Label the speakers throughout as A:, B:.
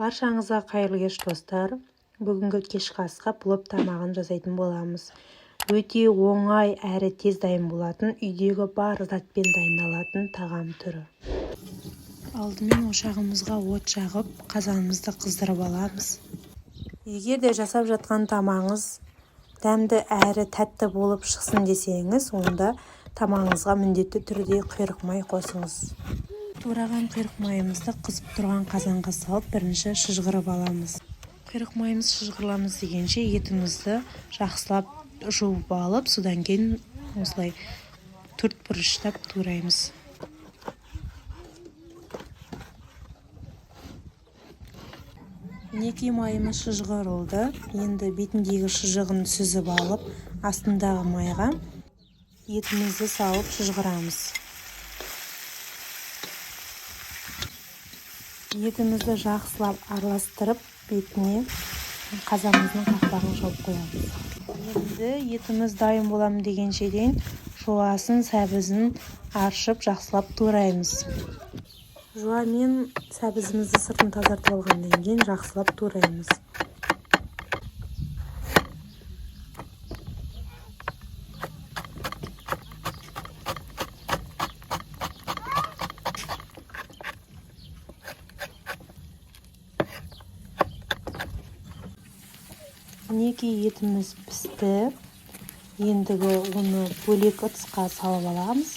A: Баршаңызға қайырлы кеш достар. Бүгінгі кешкі асқа плов тамағын жасайтын боламыз. Өте оңай әрі тез дайын болатын, үйдегі бар затпен дайындалатын тағам түрі. Алдымен ошағымызға от жағып, қазанымызды қыздырып аламыз. Егер де жасап жатқан тамағыңыз дәмді әрі тәтті болып шықсын десеңіз, онда тамағыңызға міндетті түрде құйрық май қосыңыз. Тураған құйрық майымызды қызып тұрған қазанға салып, бірінші шыжғырып аламыз. Құйрық майымыз шыжғырыламыз дегенше етімізді жақсылап жуып алып, содан кейін осылай төрт бұрыштап тураймыз. Мінекей майымыз шыжғырылды. Енді бетіндегі шыжығын сүзіп алып, астындағы майға етімізді салып шыжғырамыз. Етімізді жақсылап араластырып, бетіне қазанымыздың қақпағын жауып қоямыз. Енді етіміз дайын боламын дегеншеден жуасын, сәбізін аршып, жақсылап тураймыз. Жуамен сәбізімізді сыртын тазартып алғаннан кейін жақсылап тураймыз. Мінекей етіміз пісті. Ендігі оны бөлек ыдысқа салып аламыз.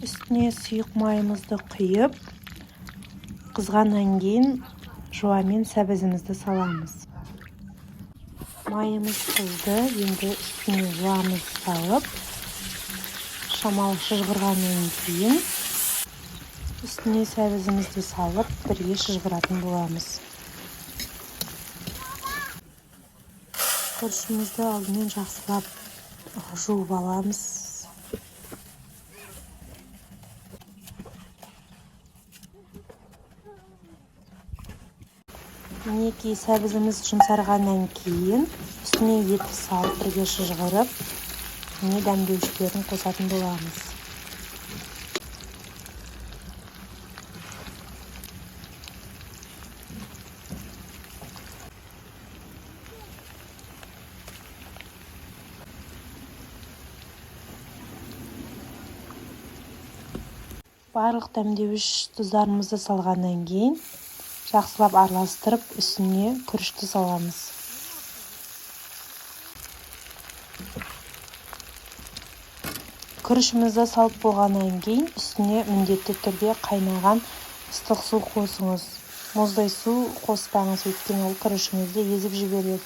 A: Үстіне сұйық майымызды құйып, қызғаннан кейін жуамен сәбізімізді саламыз. Майымыз қызды, енді үстіне жуамызды салып, шамалы шыжғырғаннан кейін үстіне сәбізімізді салып, бірге шыжғыратын боламыз. Күрішімізді алдымен жақсылап жуып аламыз. Мінекей сәбізіміз жұмсарғаннан кейін үстіне етті салып, бірге шыжғырып, дәмдеушілерін қосатын боламыз. Барлық дәмдеуіш тұздарымызды салғаннан кейін жақсылап араластырып, үстіне күрішті саламыз. Күрішімізді салып болғаннан кейін үстіне міндетті түрде қайнаған ыстық су қосыңыз. Мұздай су қоспаңыз, өйткені ол күрішіңізді езіп жібереді.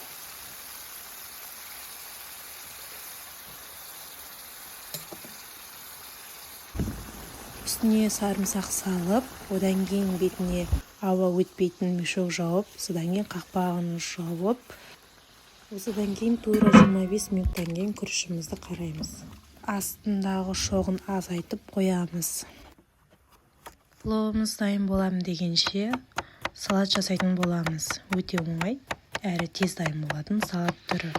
A: Үстіне сарымсақ салып, одан кейін бетіне ауа өтпейтін мешок жауып, содан кейін қақпағын жауып, осыдан кейін тура 25 минуттан кейін күрішімізді қараймыз. Астындағы шоғын азайтып қоямыз. Пловымыз дайын боламын дегенше салат жасайтын боламыз. Өте оңай әрі тез дайын болатын салат түрі.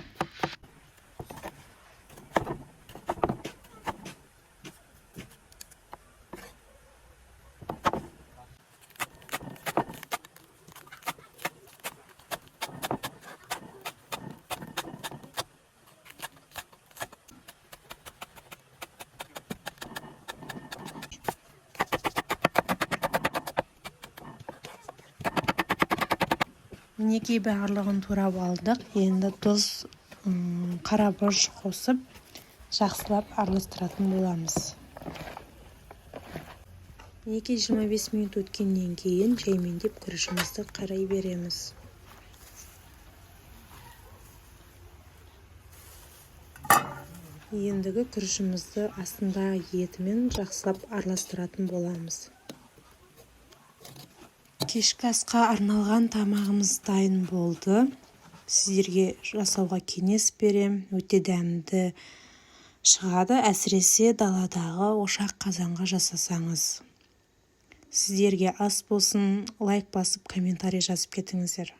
A: Мінекей барлығын турап алдық. Енді тұз, қарабұрыш қосып, жақсылап араластыратын боламыз. Мінекей 25 минут өткеннен кейін жаймендеп күрішімізді қарай береміз. Ендігі күрішімізді астындағы етімен жақсылап араластыратын боламыз. Кешкі асқа арналған тамағымыз дайын болды. Сіздерге жасауға кеңес берем. Өте дәмді шығады, әсіресе даладағы ошақ қазанға жасасаңыз. Сіздерге ас болсын, лайк басып, комментарий жазып кетіңіздер.